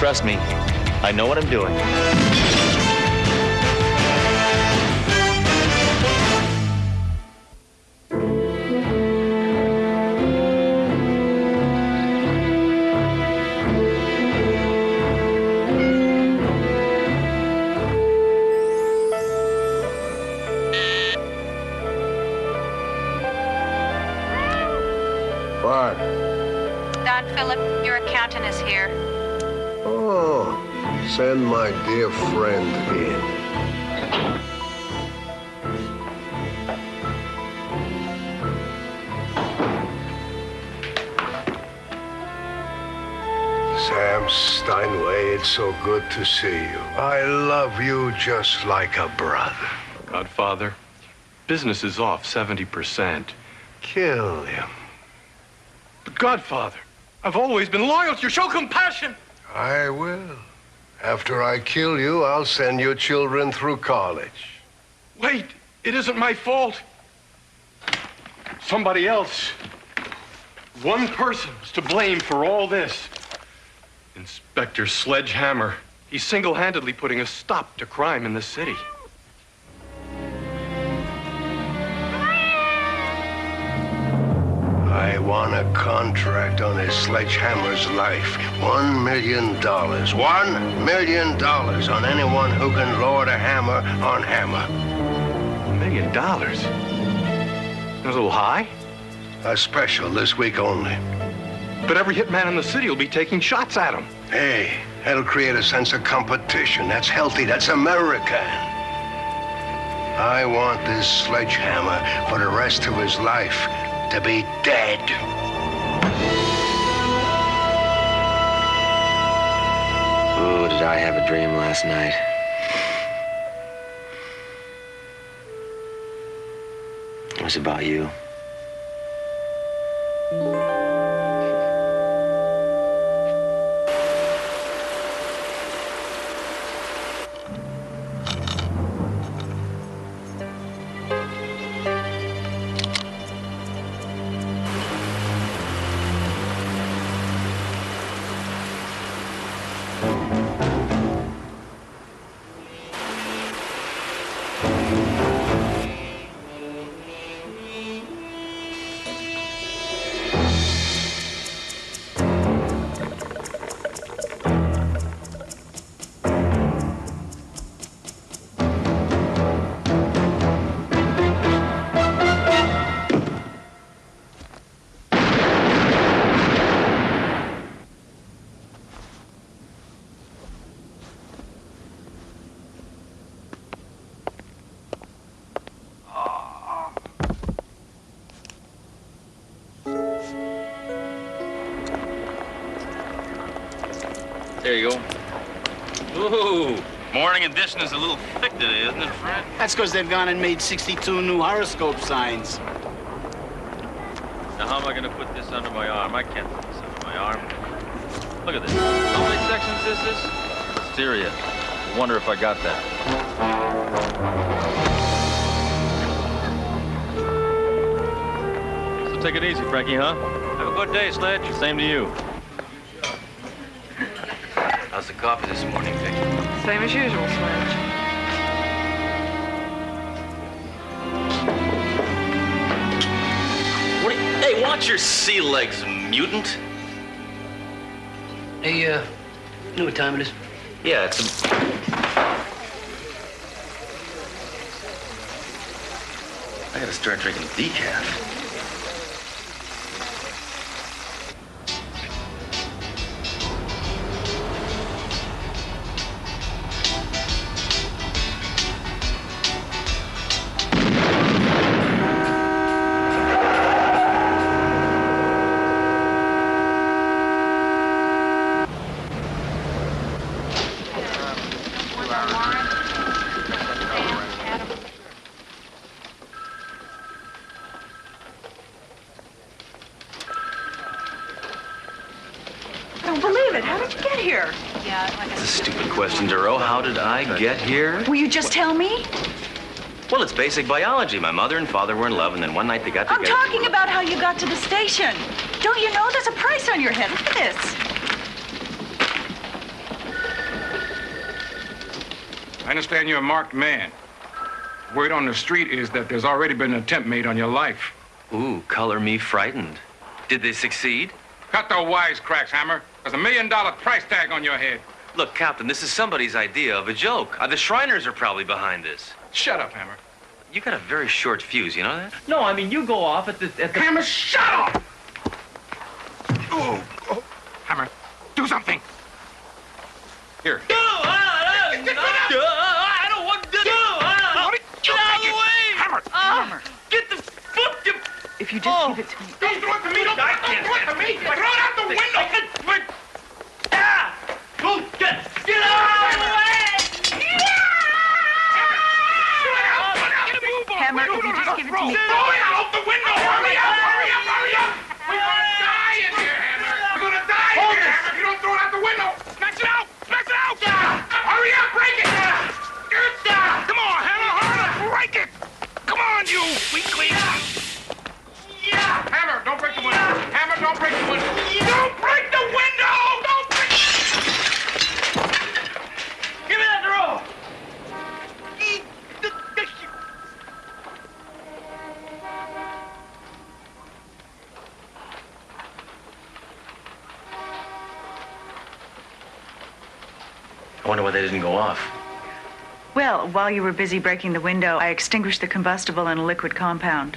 Trust me, I know what I'm doing. What? Don Phillip, your accountant is here. Oh, send my dear friend in. Sam Steinway, it's so good to see you. I love you just like a brother. Godfather, business is off 70%. Kill him. But Godfather, I've always been loyal to you. Show compassion. I will. After I kill you, I'll send your children through college. Wait, it isn't my fault. Somebody else. One person's to blame for all this. Inspector Sledgehammer. He's single-handedly putting a stop to crime in the city. I won a contract on his Sledgehammer's life. $1 million. $1 million on anyone who can lord a hammer on Hammer. $1 million? That was a little high. A special this week only. But every hitman in the city will be taking shots at him. Hey, that'll create a sense of competition. That's healthy. That's American. I want this Sledgehammer for the rest of his life to be dead. Oh, did I have a dream last night? It was about you. There you go. Ooh, morning edition is a little thick today, isn't it, Fred? That's because they've gone and made 62 new horoscope signs. Now, how am I going to put this under my arm? I can't put this under my arm. Look at this. How many sections is this? Syria. I wonder if I got that. So take it easy, Frankie, huh? Have a good day, Sledge. Same to you. How's the coffee this morning, Vic? Same as usual, Sledge. Hey, watch your sea legs, mutant. Hey, you know what time it is? Yeah, it's I gotta start drinking decaf. How did I get here? Will you just tell me? Well, it's basic biology. My mother and father were in love, and then one night they got together. I'm talking about how you got to the station. Don't you know there's a price on your head? Look at this. I understand you're a marked man. Word on the street is that there's already been an attempt made on your life. Ooh, color me frightened. Did they succeed? Cut the wisecracks, Hammer. There's $1 million price tag on your head. Look, Captain, this is somebody's idea of a joke. The Shriners are probably behind this. Shut up, Hammer. You got a very short fuse, you know that? No, I mean, you go off at the... Hammer, shut up! Oh. Hammer, do something. Here. I don't want to do Get out of the way! Hammer! Get the fuck... If you just give it to me. Don't throw it to me! Don't throw it to me! Throw it out the window! Get out of the way! Hammer, if you just give it to me. Throw it out the window! Hurry up! Hurry up! Hurry up! We're gonna die in here, Hammer! We're gonna die in here, Hammer, if you don't throw it out the window! Smash it out! Smash it out! Hurry up! Break it! Come on, Hammer! Harder! Break it! Come on, you weakling! Hammer, don't break the window! Hammer, don't break the window! Don't break the window! Don't break... Give me that drawer! I wonder why they didn't go off. Well, while you were busy breaking the window, I extinguished the combustible in a liquid compound.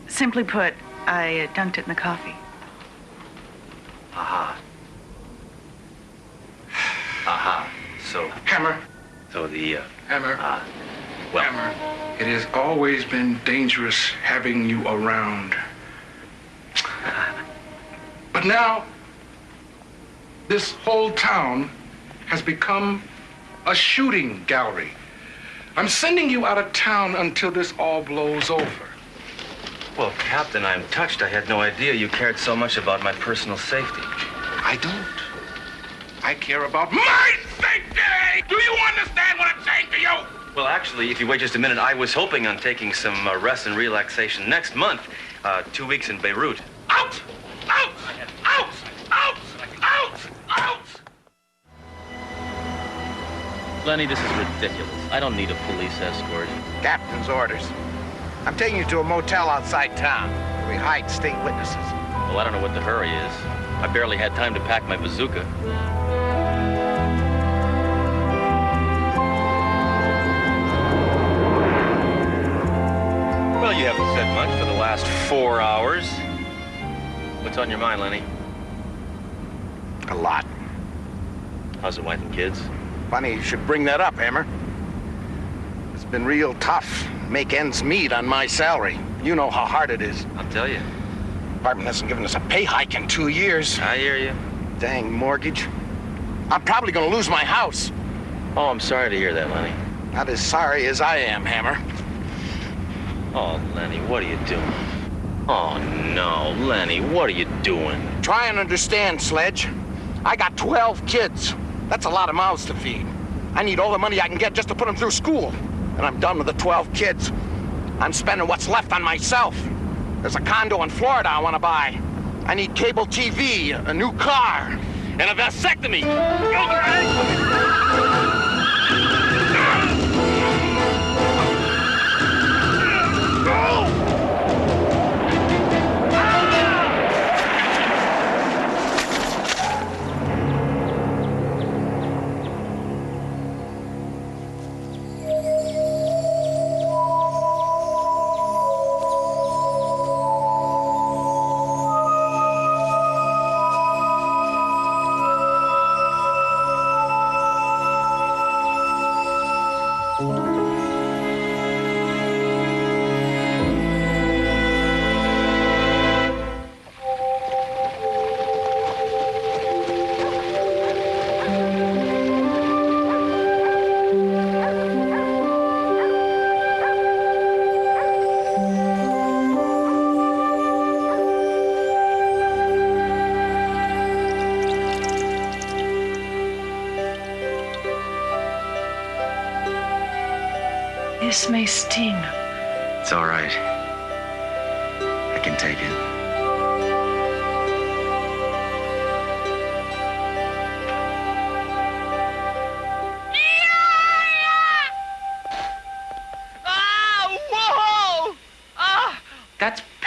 Simply put, I dunked it in the coffee. Aha. Aha. So... Hammer. So the, Hammer. well... Hammer, it has always been dangerous having you around. But now, this whole town has become a shooting gallery. I'm sending you out of town until this all blows over. Well, Captain, I'm touched. I had no idea you cared so much about my personal safety. I don't. I care about my safety! Do you understand what I'm saying to you? Well, actually, if you wait just a minute, I was hoping on taking some rest and relaxation next month. 2 weeks in Beirut. Out! Out! Out! Out! Out! Out! Lenny, this is ridiculous. I don't need a police escort. Captain's orders. I'm taking you to a motel outside town where we hide state witnesses. Well, I don't know what the hurry is. I barely had time to pack my bazooka. Well, you haven't said much for the last 4 hours. What's on your mind, Lenny? A lot. How's the wife and kids? Funny you should bring that up, Hammer. It's been real tough. Make ends meet on my salary. You know how hard it is. I'll tell you. Department hasn't given us a pay hike in 2 years. I hear you. Dang mortgage. I'm probably gonna lose my house. Oh, I'm sorry to hear that, Lenny. Not as sorry as I am, Hammer. Oh, Lenny, what are you doing? Oh, no, Lenny, what are you doing? Try and understand, Sledge. I got 12 kids. That's a lot of mouths to feed. I need all the money I can get just to put them through school. And I'm done with the 12 kids. I'm spending what's left on myself. There's a condo in Florida I want to buy. I need cable TV, a new car, and a vasectomy. This may sting. It's all right. I can take it.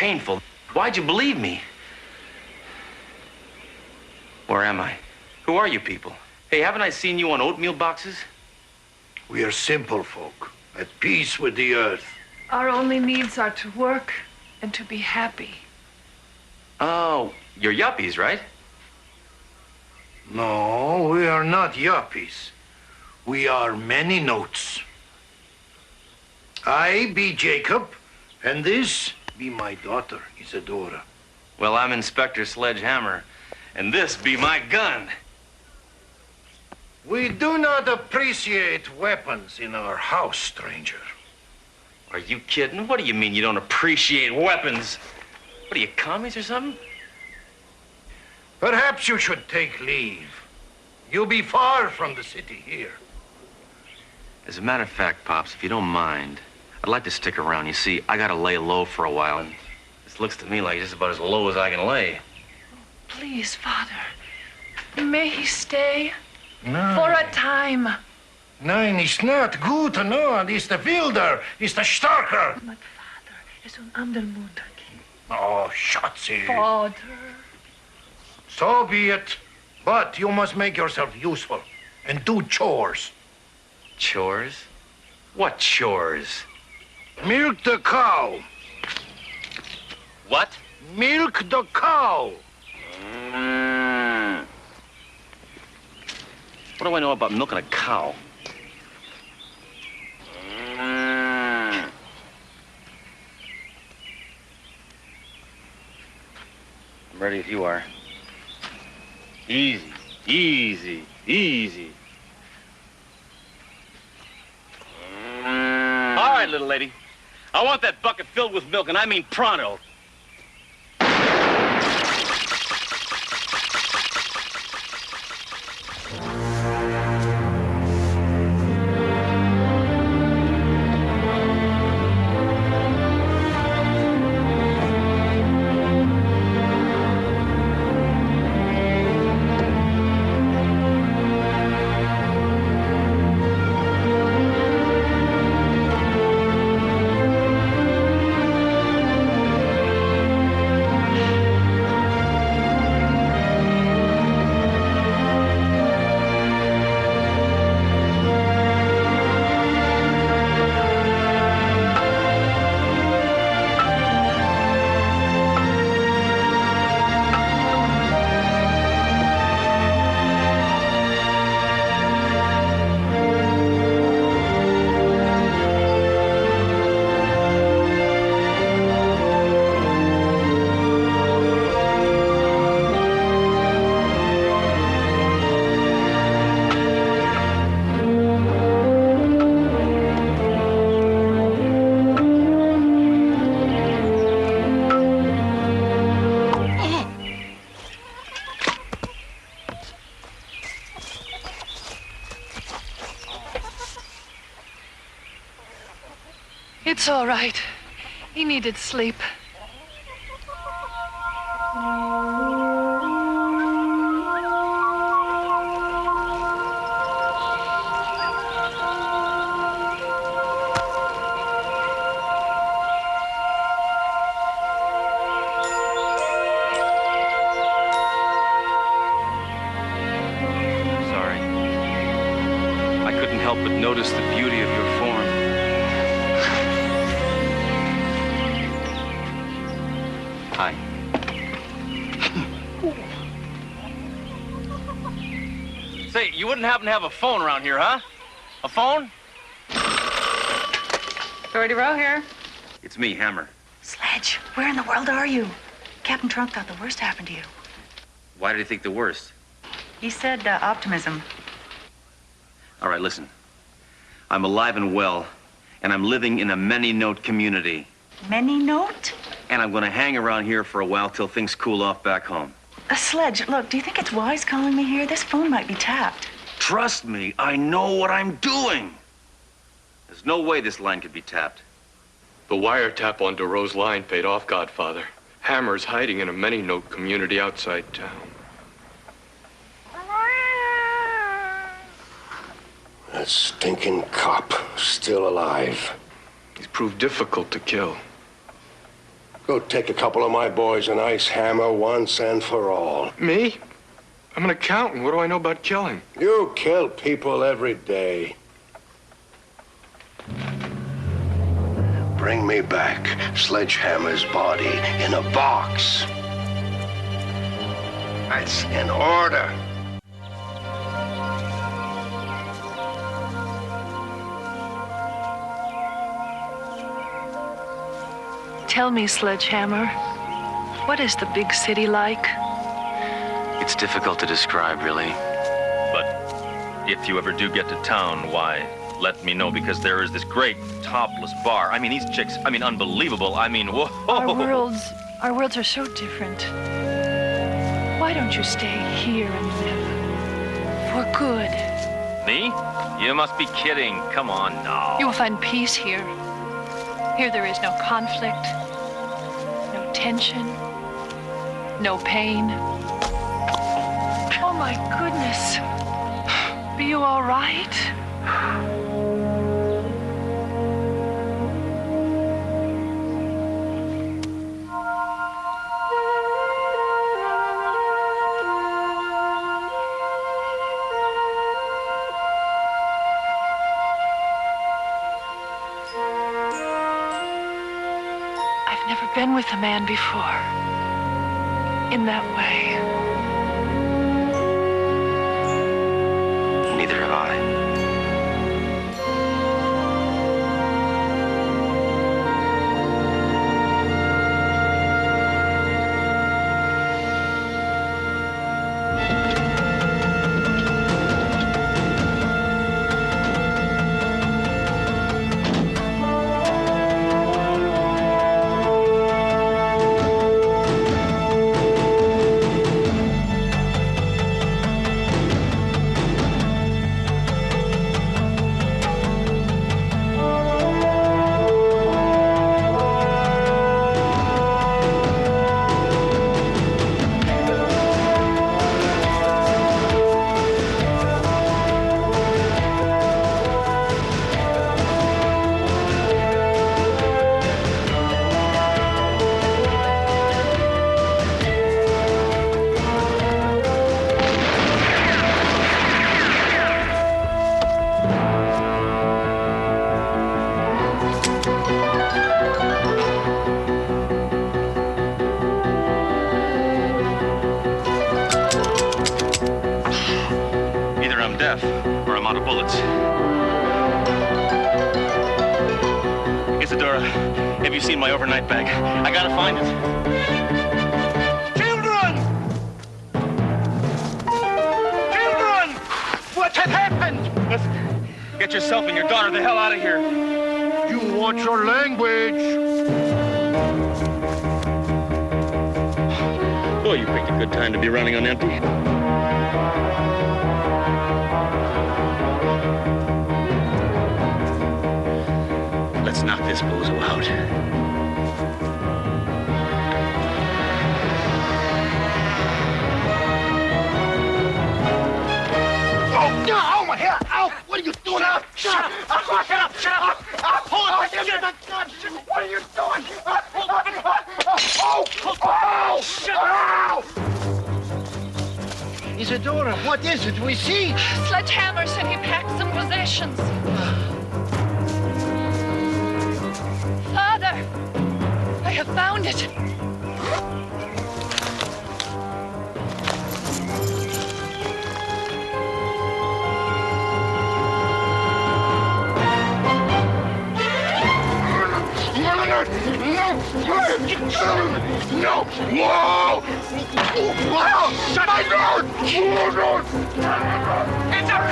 painful. Why'd you believe me? Where am I? Who are you people? Hey, haven't I seen you on oatmeal boxes? We are simple folk, at peace with the earth. Our only needs are to work and to be happy. Oh, you're yuppies, right? No, we are not yuppies. We are many notes. I be Jacob, and this be my daughter, Isadora. Well, I'm Inspector Sledgehammer, and this be my gun. We do not appreciate weapons in our house, stranger. Are you kidding? What do you mean you don't appreciate weapons? What are you, commies or something? Perhaps you should take leave. You'll be far from the city here. As a matter of fact, Pops, if you don't mind, I'd like to stick around. You see, I gotta lay low for a while, and this looks to me like just about as low as I can lay. Please, Father, may he stay No. for a time. Nein, ist not gut, no. Ist der Wilder, ist der Starker. But Father, is een ander moederkind. Oh, Schatzi. Father. So be it. But you must make yourself useful and do chores. Chores? What chores? Milk the cow. What? Milk the cow. What do I know about milking a cow? I'm ready if you are. Easy, easy, easy. All right, little lady. I want that bucket filled with milk, and I mean pronto. It's all right. He needed sleep. Sorry. I couldn't help but notice the beauty of your form. Hi. Say, you wouldn't happen to have a phone around here, huh? A phone? Dory Row here. It's me, Hammer. Sledge, where in the world are you? Captain Trunk thought the worst happened to you. Why did he think the worst? He said optimism. All right, listen. I'm alive and well, and I'm living in a many-note community. Many-note? And I'm going to hang around here for a while till things cool off back home. Sledge, look, do you think it's wise calling me here? This phone might be tapped. Trust me, I know what I'm doing. There's no way this line could be tapped. The wiretap on DeRoe's line paid off, Godfather. Hammer's hiding in a many-note community outside town. That stinking cop, still alive. He's proved difficult to kill. Go take a couple of my boys an ice hammer once and for all. Me? I'm an accountant. What do I know about killing? You kill people every day. Bring me back Sledgehammer's body in a box. That's in order. Tell me, Sledgehammer, what is the big city like? It's difficult to describe, really. But if you ever do get to town, why, let me know, because there is this great topless bar. I mean, these chicks, I mean, unbelievable. I mean, whoa. Our worlds are so different. Why don't you stay here and live? For good. Me? You must be kidding. Come on, no. You will find peace here. Here there is no conflict, no tension, no pain. Oh my goodness. Be you all right? I've never been with a man before. In that way. Neither have I. Or I'm out of bullets. Isadora, have you seen my overnight bag? I gotta find it. Children! Children! What had happened? Listen, get yourself and your daughter the hell out of here. You watch your language. Boy, you picked a good time to be running on empty. Let's knock this bozo out. Oh, no! Oh, my hair! Ow! What are you doing? Shut up! Shut up! Shut up! Shut up! Hold on! What are you doing? Oh! Oh! Shut up! Isadora, what is it? We see. Sledgehammer said he packed some possessions. Father, I have found it. No! Whoa! Wow! Shut up! Hands up,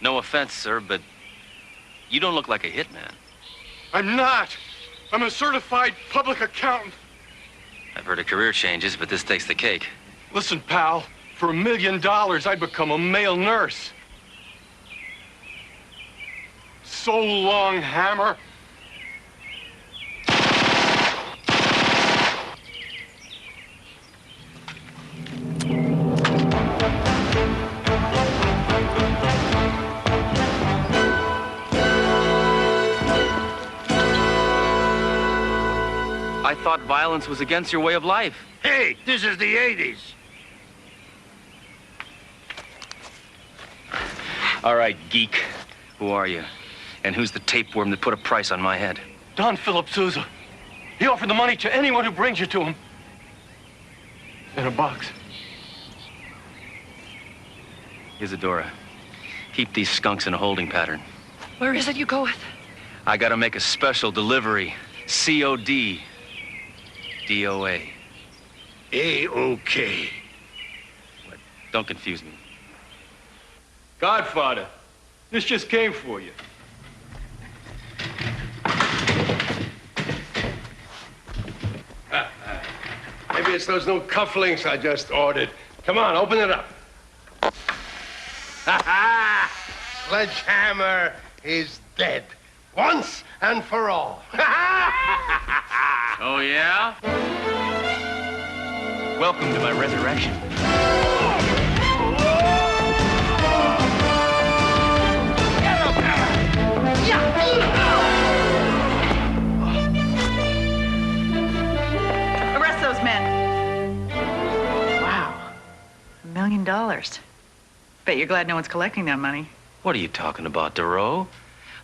No offense, sir, but you don't look like a hitman. I'm not. I'm a certified public accountant. I've heard of career changes, but this takes the cake. Listen, pal, for $1 million, I'd become a male nurse. So long, Hammer. thought violence was against your way of life. Hey, this is the 80s. All right, geek. Who are you? And who's the tapeworm that put a price on my head? Don Philip Sousa. He offered the money to anyone who brings you to him. In a box. Isadora, keep these skunks in a holding pattern. Where is it you go with? I gotta make a special delivery. COD. DOA. A-OK. What? Don't confuse me. Godfather, this just came for you. Maybe it's those new cufflinks I just ordered. Come on, open it up. Ha-ha! Sledgehammer is dead. Once and for all. Oh, yeah? Welcome to my resurrection. Arrest those men. Wow. $1 million. Bet you're glad no one's collecting that money. What are you talking about, Duro?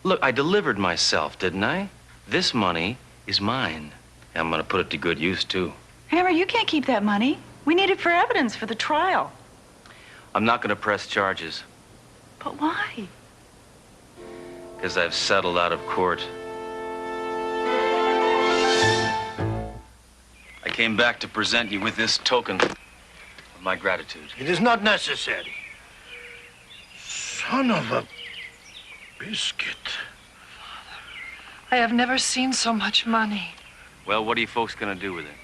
Look, I delivered myself, didn't I? This money is mine. I'm gonna put it to good use, too. Hammer, you can't keep that money. We need it for evidence for the trial. I'm not gonna press charges, But why? because I've settled out of court. I came back to present you with this token of my gratitude. It is not necessary. Son of a biscuit. I have never seen so much money. Well, what are you folks gonna do with it?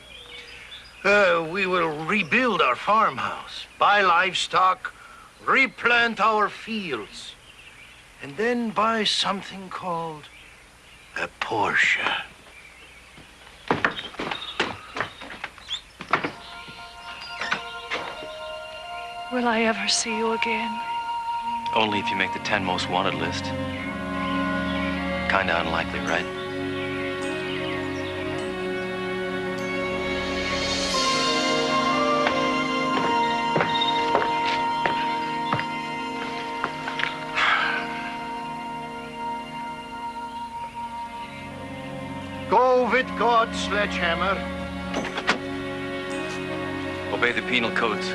We will rebuild our farmhouse, buy livestock, replant our fields, and then buy something called a Porsche. Will I ever see you again? Only if you make the 10 most wanted list. Kinda unlikely, right? Go with God, Sledgehammer. Obey the penal codes.